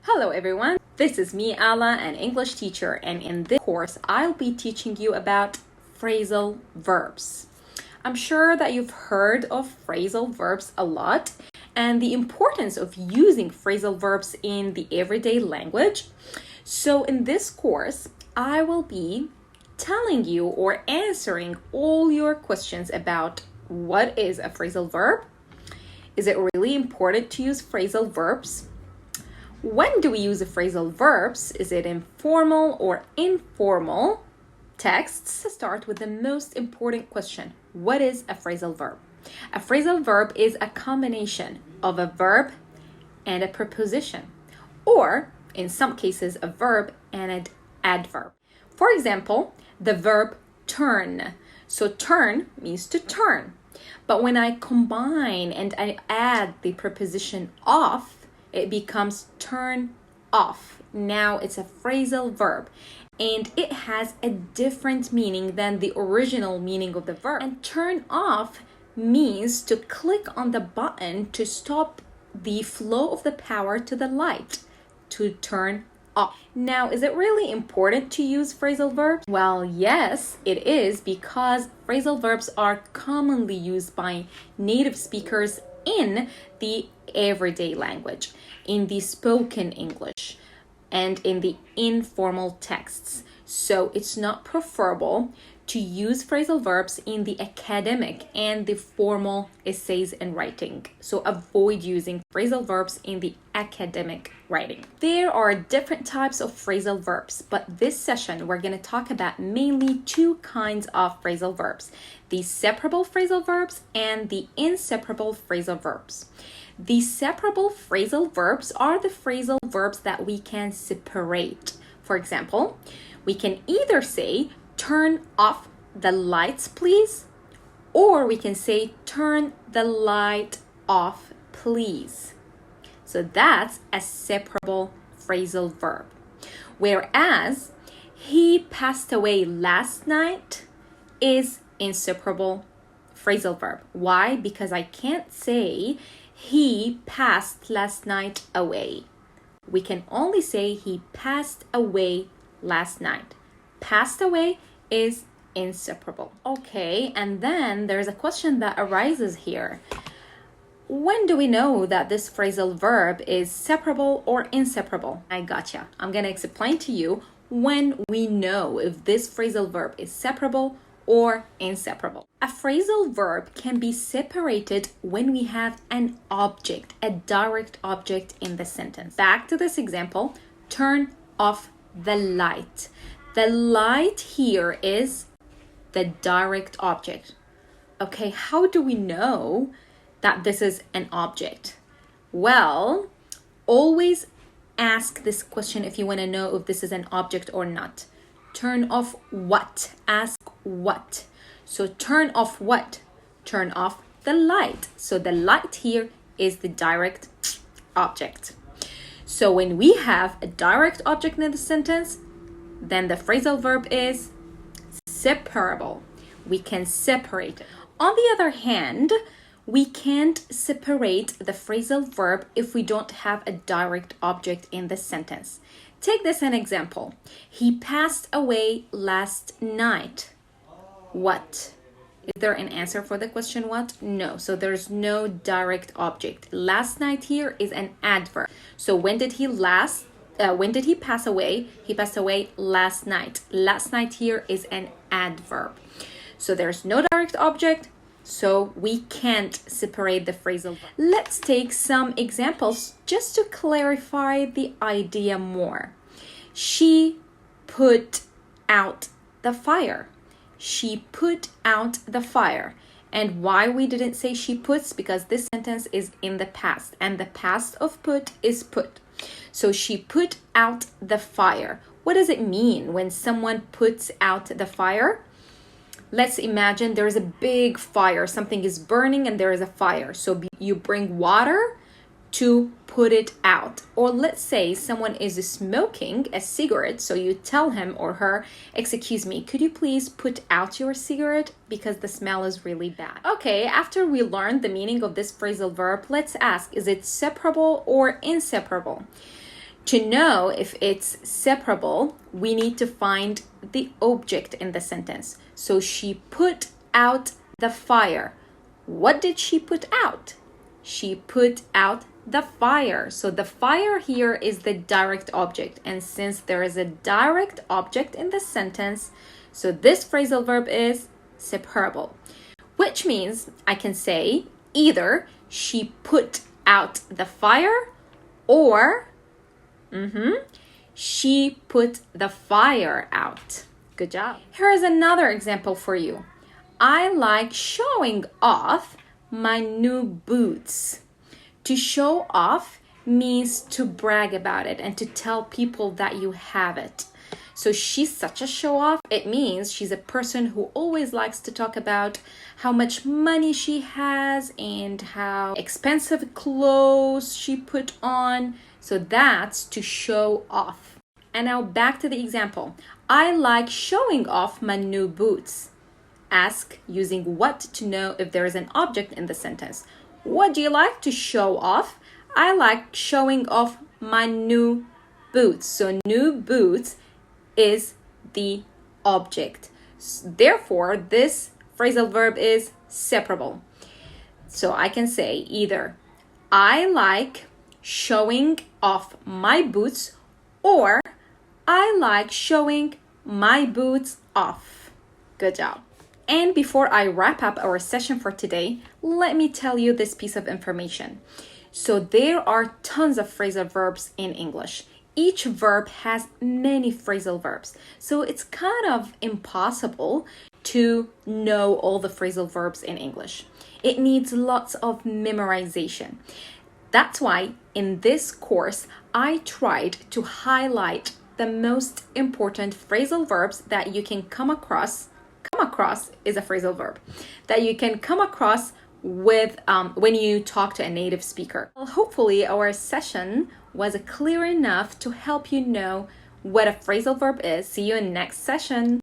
Hello everyone, this is me, Ala, an English teacher, and in this course, I'll be teaching you about phrasal verbs. I'm sure that you've heard of phrasal verbs a lot and the importance of using phrasal verbs in the everyday language. So in this course, I will be telling you or answering all your questions about what is a phrasal verb. Is it really important to use phrasal verbs? When do we use the phrasal verbs? Is it in formal or informal texts? Let's start with the most important question. What is a phrasal verb? A phrasal verb is a combination of a verb and a preposition, or in some cases, a verb and an adverb. For example, the verb turn. So turn means to turn. But when I combine and I add the preposition off, it becomes turn off. Now it's a phrasal verb and it has a different meaning than the original meaning of the verb. And turn off means to click on the button to stop the flow of the power to the light, to turn off. Now, is it really important to use phrasal verbs? Well, yes, it is, because phrasal verbs are commonly used by native speakers in the everyday language, in the spoken English, and in the informal texts. So it's not preferable to use phrasal verbs in the academic and the formal essays and writing. So avoid using phrasal verbs in the academic writing. There are different types of phrasal verbs, but this session we're going to talk about mainly two kinds of phrasal verbs: the separable phrasal verbs and the inseparable phrasal verbs. The separable phrasal verbs are the phrasal verbs that we can separate. For example, we can either say, turn off the lights, please, or we can say, turn the light off, please. So that's a separable phrasal verb. Whereas, he passed away last night is inseparable phrasal verb. Why? Because I can't say, he passed last night away. We can only say he passed away last night. Passed away is inseparable. Okay, and then there's a question that arises here. When do we know that this phrasal verb is separable or inseparable? I gotcha. I'm gonna explain to you when we know if this phrasal verb is separable or inseparable. A phrasal verb can be separated when we have an object, a direct object in the sentence. Back to this example, turn off the light. The light here is the direct object. Okay, how do we know that this is an object? Well, always ask this question if you want to know if this is an object or not. Turn off what? Ask what. So turn off what? Turn off the light. So the light here is the direct object. So when we have a direct object in the sentence, then the phrasal verb is separable. We can separate it. On the other hand, we can't separate the phrasal verb if we don't have a direct object in the sentence. Take this an example. He passed away last night. What? Is there an answer for the question what? No. So there's no direct object. Last night here is an adverb. So when did he pass away? He passed away last night. Last night here is an adverb. So there's no direct object, so we can't separate the phrasal verb. Let's take some examples just to clarify the idea more. She put out the fire. She put out the fire. And why we didn't say she puts? Because this sentence is in the past, and the past of put is put. So she put out the fire. What does it mean when someone puts out the fire? Let's imagine there is a big fire. Something is burning and there is a fire. So you bring water to put it out. Or let's say someone is smoking a cigarette. So you tell him or her, excuse me, could you please put out your cigarette because the smell is really bad. Okay, after we learned the meaning of this phrasal verb, let's ask, is it separable or inseparable? To know if it's separable, we need to find the object in the sentence. So she put out the fire. What did she put out? She put out the fire. So the fire here is the direct object. And since there is a direct object in the sentence, so this phrasal verb is separable, which means I can say either she put out the fire or she put the fire out. Good job. Here is another example for you. I like showing off my new boots. To show off means to brag about it and to tell people that you have it. So she's such a show off. It means she's a person who always likes to talk about how much money she has and how expensive clothes she put on. So that's to show off. And now back to the example. I like showing off my new boots. Ask using what to know if there is an object in the sentence. What do you like to show off? I like showing off my new boots. So new boots is the object. Therefore, this phrasal verb is separable. So I can say either I like showing off my boots or I like showing my boots off. Good job. And before I wrap up our session for today, let me tell you this piece of information. So there are tons of phrasal verbs in English. Each verb has many phrasal verbs. So it's kind of impossible to know all the phrasal verbs in English. It needs lots of memorization. That's why in this course, I tried to highlight the most important phrasal verbs that you can come across is a phrasal verb that you can come across with when you talk to a native speaker. Well, hopefully our session was clear enough to help you know what a phrasal verb is. See you in next session.